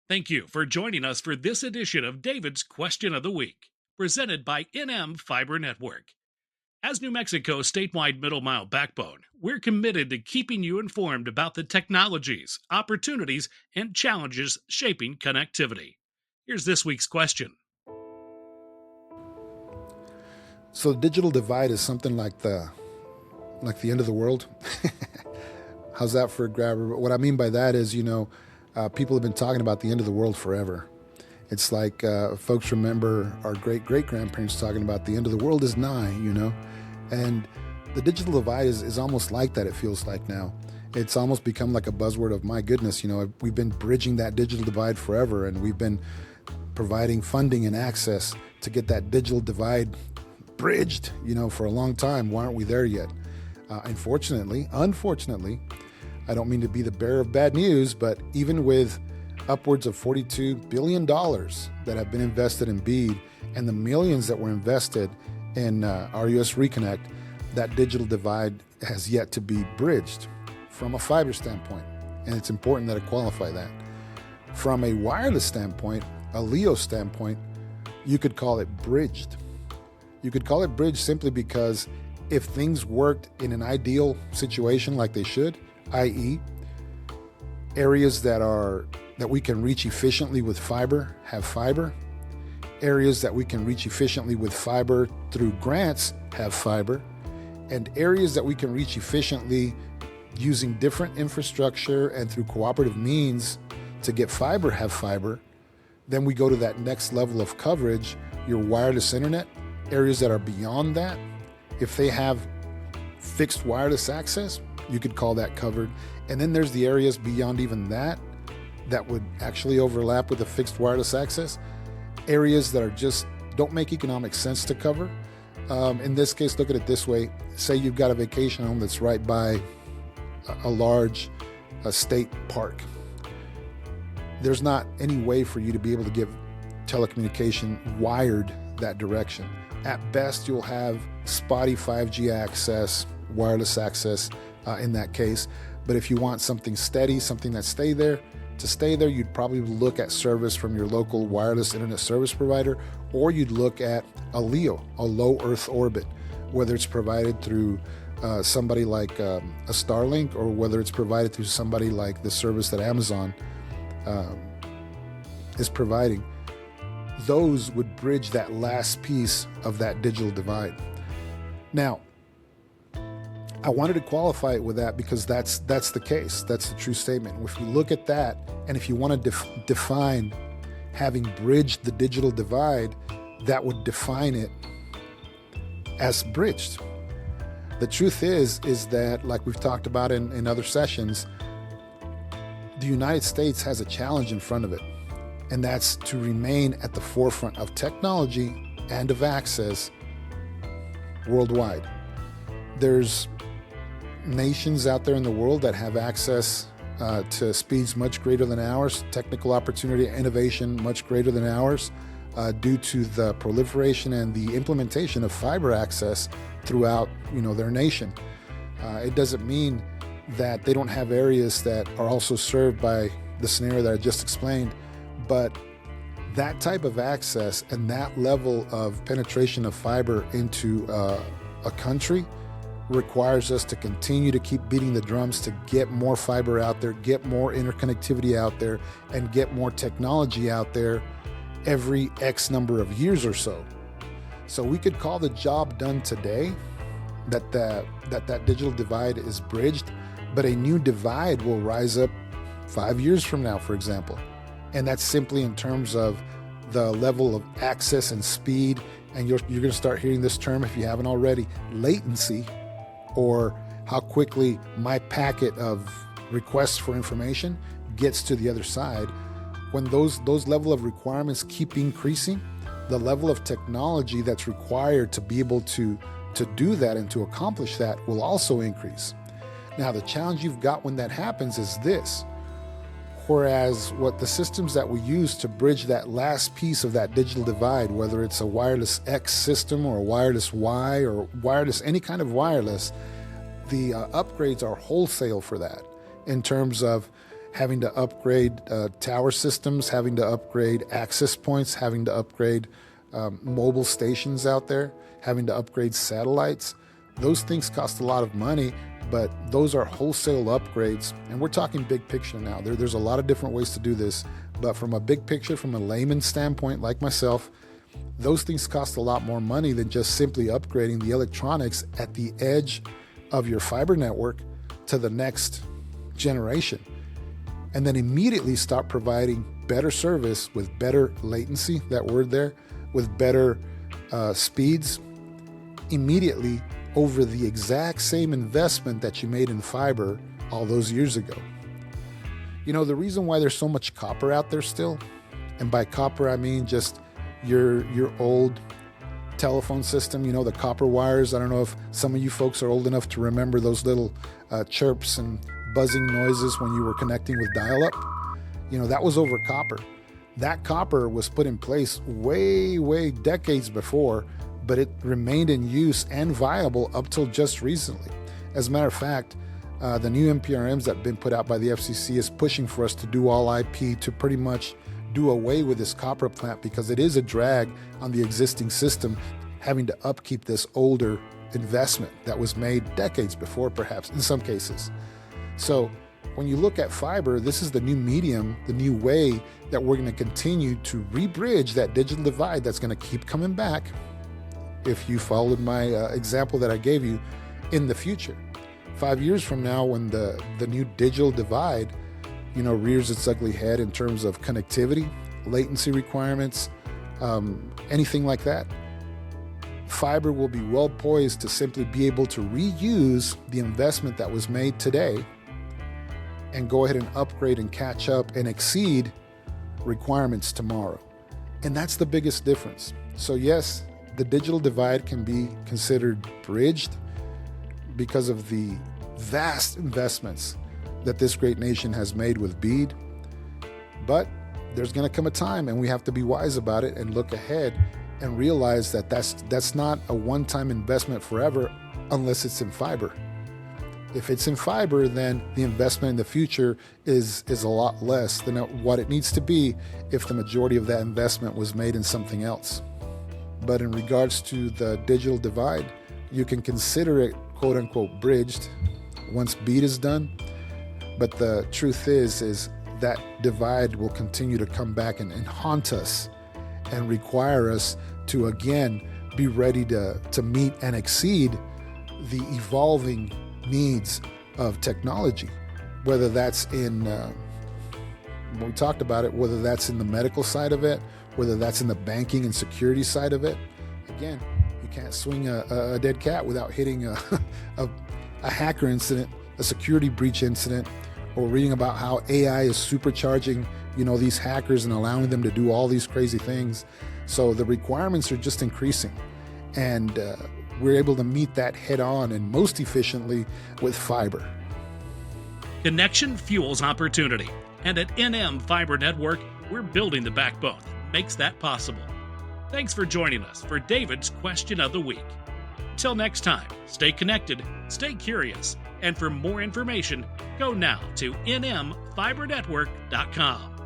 Thank you for joining us for this edition of David's Question of the Week, presented by NM Fiber Network. As New Mexico's statewide middle mile backbone, we're committed to keeping you informed about the technologies, opportunities, and challenges shaping connectivity. Here's this week's question. So the digital divide is something like the end of the world. How's that for a grabber? What I mean by that is, people have been talking about the end of the world forever. It's like folks remember our great-great-grandparents talking about the end of the world is nigh, And the digital divide is almost like that, it feels like now. It's almost become like a buzzword of, my goodness, we've been bridging that digital divide forever, and we've been providing funding and access to get that digital divide bridged, for a long time. Why aren't we there yet? Unfortunately, I don't mean to be the bearer of bad news, but even with upwards of $42 billion that have been invested in BEAD and the millions that were invested in 𝗗𝗓'𝗶𝗃, that digital divide has yet to be bridged from a fiber standpoint. And it's important that I qualify that. From a wireless standpoint, a LEO standpoint, you could call it bridged. You could call it bridged simply because if things worked in an ideal situation like they should, i.e., areas that we can reach efficiently with fiber have fiber, areas that we can reach efficiently with fiber through grants have fiber, and areas that we can reach efficiently using different infrastructure and through cooperative means to get fiber have fiber, then we go to that next level of coverage, your wireless internet. Areas that are beyond that, if they have fixed wireless access, you could call that covered. And then there's the areas beyond even that would actually overlap with the fixed wireless access. Areas that are just don't make economic sense to cover. In this case, look at it this way. Say you've got a vacation home that's right by a large state park. There's not any way for you to be able to give telecommunication wired that direction. At best, you'll have spotty 5G access, wireless access in that case. But if you want something steady, something that stay there, you'd probably look at service from your local wireless internet service provider, or you'd look at a LEO, a low Earth orbit, whether it's provided through somebody like a Starlink, or whether it's provided through somebody like the service that Amazon is providing. Those would bridge that last piece of that digital divide. Now, I wanted to qualify it with that because that's the case. That's the true statement. If you look at that, and if you want to define having bridged the digital divide, that would define it as bridged. The truth is that, like we've talked about in other sessions, the United States has a challenge in front of it. And that's to remain at the forefront of technology and of access worldwide. There's nations out there in the world that have access to speeds much greater than ours, technical opportunity and innovation much greater than ours, due to the proliferation and the implementation of fiber access throughout their nation. It doesn't mean that they don't have areas that are also served by the scenario that I just explained. But that type of access and that level of penetration of fiber into a country requires us to continue to keep beating the drums to get more fiber out there, get more interconnectivity out there, and get more technology out there every X number of years or so. So we could call the job done today, that digital divide is bridged, but a new divide will rise up 5 years from now, for example. And that's simply in terms of the level of access and speed. And you're going to start hearing this term, if you haven't already, latency, or how quickly my packet of requests for information gets to the other side. When those level of requirements keep increasing, the level of technology that's required to be able to do that and to accomplish that will also increase. Now, the challenge you've got when that happens is this. Whereas what the systems that we use to bridge that last piece of that digital divide, whether it's a wireless X system or a wireless Y or wireless, any kind of wireless, the upgrades are wholesale for that in terms of having to upgrade tower systems, having to upgrade access points, having to upgrade mobile stations out there, having to upgrade satellites. Those things cost a lot of money, but those are wholesale upgrades. And we're talking big picture now. There's a lot of different ways to do this, but from a big picture, from a layman standpoint like myself, those things cost a lot more money than just simply upgrading the electronics at the edge of your fiber network to the next generation. And then immediately start providing better service with better latency, that word there, with better speeds, immediately over the exact same investment that you made in fiber all those years ago. You know, the reason why there's so much copper out there still, and by copper I mean just your old telephone system, you know, the copper wires. I don't know if some of you folks are old enough to remember those little chirps and buzzing noises when you were connecting with dial-up. You know, that was over copper. That copper was put in place way decades before, but it remained in use and viable up till just recently. As a matter of fact, the new NPRMs that have been put out by the FCC is pushing for us to do all IP, to pretty much do away with this copper plant, because it is a drag on the existing system, having to upkeep this older investment that was made decades before, perhaps in some cases. So when you look at fiber, this is the new medium, the new way that we're going to continue to rebridge that digital divide that's going to keep coming back, if you followed my example that I gave you, in the future. 5 years from now, when the new digital divide, you know, rears its ugly head in terms of connectivity, latency requirements, anything like that, fiber will be well poised to simply be able to reuse the investment that was made today and go ahead and upgrade and catch up and exceed requirements tomorrow. And that's the biggest difference. So yes, the digital divide can be considered bridged because of the vast investments that this great nation has made with BEAD. But there's going to come a time, and we have to be wise about it and look ahead and realize that that's not a one-time investment forever unless it's in fiber. If it's in fiber, then the investment in the future is a lot less than what it needs to be if the majority of that investment was made in something else. But in regards to the digital divide, you can consider it quote-unquote bridged once BEAD is done. But the truth is that divide will continue to come back and haunt us and require us to again be ready to meet and exceed the evolving needs of technology, whether that's in, we talked about it, whether that's in the medical side of it, whether that's in the banking and security side of it. Again, you can't swing a dead cat without hitting a hacker incident, a security breach incident, or reading about how AI is supercharging, you know, these hackers and allowing them to do all these crazy things. So the requirements are just increasing, and we're able to meet that head on and most efficiently with fiber. Connection fuels opportunity, and at NM Fiber Network, we're building the backbone that makes that possible. Thanks for joining us for David's Question of the Week. Till next time, stay connected, stay curious, and for more information, go now to nmfibernetwork.com.